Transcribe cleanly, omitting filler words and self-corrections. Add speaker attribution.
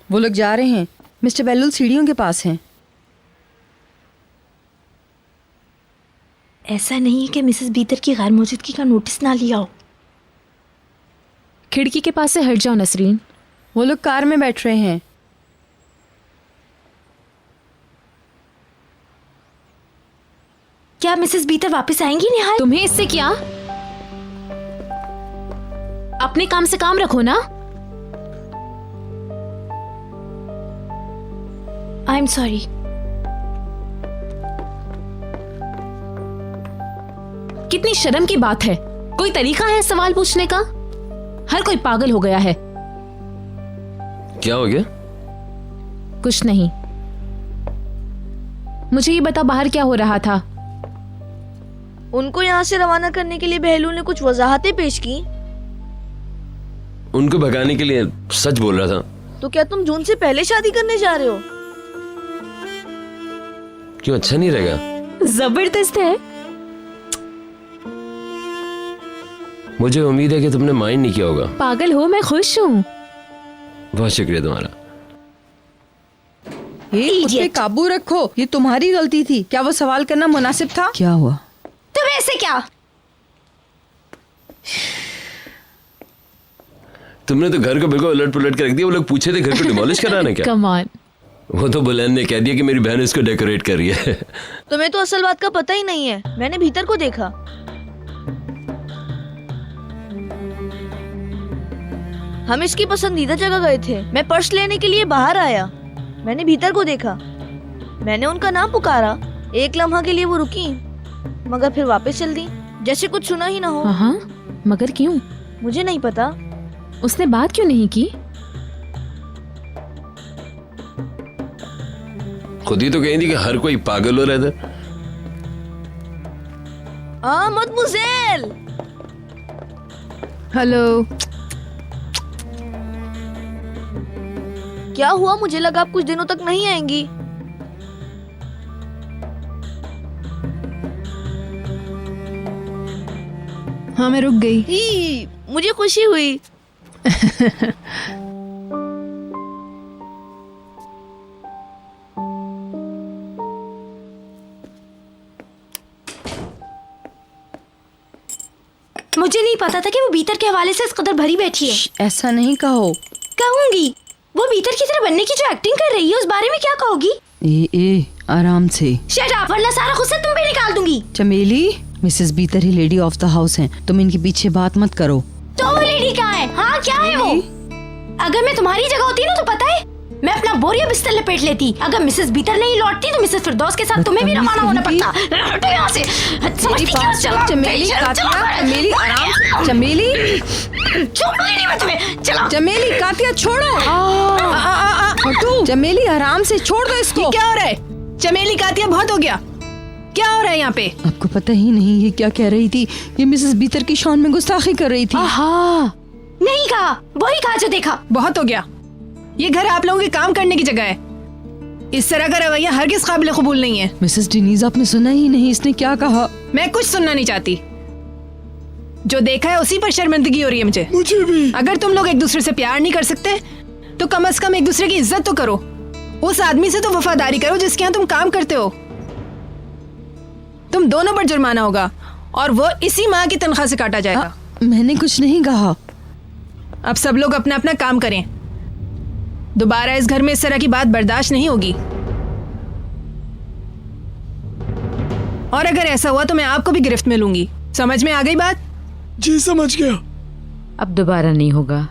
Speaker 1: वो लोग जा रहे हैं। मिस्टर बेल्लुल सीढ़ियों के पास हैं।
Speaker 2: ऐसा नहीं है कि मिसेस बीतर की गैर मौजूदगी का नोटिस ना लिया हो।
Speaker 3: खिड़की के पास से हट जाओ नसरीन।
Speaker 1: वो लोग कार में बैठ रहे हैं।
Speaker 2: क्या मिसेस बीतर वापस आएंगी निहाल?
Speaker 3: तुम्हें इससे क्या? अपने काम से काम रखो ना।
Speaker 2: I am sorry.
Speaker 3: कितनी शर्म की बात है। कोई तरीका है सवाल पूछने का? हर कोई पागल हो गया है।
Speaker 4: क्या हो गया?
Speaker 3: कुछ नहीं। मुझे ये बता बाहर क्या हो रहा था?
Speaker 5: उनको यहाँ से रवाना करने के लिए बेहलूल ने कुछ वजाहतें पेश की।
Speaker 4: उनको भगाने के लिए सच बोल रहा था।
Speaker 5: तो क्या तुम जून से पहले शादी करने जा रहे हो?
Speaker 4: क्यों, अच्छा नहीं रहेगा?
Speaker 3: जबरदस्त है।
Speaker 4: मुझे उम्मीद है कि तुमने माइंड नहीं किया होगा।
Speaker 3: पागल हो, मैं खुश हूँ।
Speaker 4: बहुत शुक्रिया तुम्हारा।
Speaker 1: खुद पे काबू रखो, ये तुम्हारी गलती थी। क्या वो सवाल करना मुनासिब था? क्या हुआ?
Speaker 2: तो वैसे क्या?
Speaker 4: तुमने तो घर को बिल्कुल उलट पुलट कर रख दिया। वो लोग पूछे थे घर को डिमोलिश कराना क्या?
Speaker 3: Come on.
Speaker 4: वो तो बुलंद ने कह दिया कि मेरी बहन इसको डेकोरेट कर रही है।
Speaker 5: तुम्हें तो असल बात का पता ही नहीं है। मैंने भीतर को देखा। हम इसकी पसंदीदा जगह गए थे। मैं पर्स लेने के लिए बाहर आया। मैंने भीतर को देखा। मैंने उनका नाम पुकारा। एक लम्हा के लिए वो रुकी, मगर फिर वापस चल दी, जैसे कुछ सुना ही ना हो।
Speaker 3: हाँ, मगर क्यों?
Speaker 5: मुझे नहीं पता।
Speaker 3: उसने बात क्यों नहीं की?
Speaker 4: खुद ही तो कही थी कि हर कोई पागल हो रहा था।
Speaker 5: मदमुज़ेल।
Speaker 1: हेलो।
Speaker 5: क्या हुआ? मुझे लगा आप कुछ दिनों तक नहीं आएंगी।
Speaker 1: हाँ, मैं रुक गई।
Speaker 5: ही, मुझे खुशी हुई।
Speaker 2: मुझे नहीं पता था कि वो बीतर के हवाले से इस कदर भरी बैठी है।
Speaker 1: ऐसा नहीं कहो।
Speaker 2: कहूंगी। वो बीतर की तरह बनने की जो एक्टिंग कर रही है उस बारे में क्या कहोगी?
Speaker 1: ए आराम से।
Speaker 2: शट अप, वरना सारा गुस्सा तुम पे निकाल दूंगी।
Speaker 1: चमेली, मिसेस बीतर ही लेडी ऑफ द हाउस हैं। तुम इनके पीछे बात मत करो।
Speaker 2: तो वो लेडी कहाँ है? हाँ, क्या है वो? अगर मैं तुम्हारी जगह होती ना तो पता है मैं अपना बोरिया बिस्तर लपेट लेती। अगर मिसेस बीतर नहीं लौटती तो मिसेस फिरदौस के साथ तुम्हें भी रवाना होना पड़ता। हटो यहाँ से। समझती क्यों? चलो
Speaker 1: चमेली, कातिया, चमेली आराम से। चमेली,
Speaker 2: छोड़ूंगी नहीं मैं तुम्हें। चलो
Speaker 1: चमेली, कातिया छोड़ो। हटो। चमेली आराम से, छोड़ दो इसको।
Speaker 6: क्या हो रहा है? चमेली, कातिया, बहुत हो गया। क्या हो रहा है यहाँ पे?
Speaker 1: आपको पता ही नहीं ये क्या कह रही थी? ये मिसेस बीतर की शान में गुस्ताखी कर रही थी।
Speaker 3: हाँ,
Speaker 2: नहीं कहा, वही कहा जो देखा।
Speaker 6: बहुत हो गया। ये घर आप लोगों के काम करने की जगह है। इस तरह का रवैया हरगिज़ काबिल कबूल नहीं है।
Speaker 1: मिसेस डिनीज, आपने सुना ही नहीं इसने क्या कहा?
Speaker 6: मैं कुछ सुनना नहीं चाहती। जो देखा है उसी पर शर्मिंदगी हो रही है मुझे।
Speaker 1: मुझे भी।
Speaker 6: अगर तुम लोग एक दूसरे से प्यार नहीं कर सकते तो कम से कम एक दूसरे की इज्जत तो करो। उस आदमी से तो वफादारी करो जिसके यहाँ तुम काम करते हो। तुम दोनों पर जुर्माना होगा और वो इसी माह की तनख्वाह से काटा जाएगा।
Speaker 1: मैंने कुछ नहीं कहा।
Speaker 6: अब सब लोग अपना अपना काम करें। दोबारा इस घर में इस तरह की बात बर्दाश्त नहीं होगी। और अगर ऐसा हुआ तो मैं आपको भी गिरफ्त में लूंगी। समझ में आ गई बात?
Speaker 7: जी समझ गया।
Speaker 3: अब दोबारा नहीं होगा।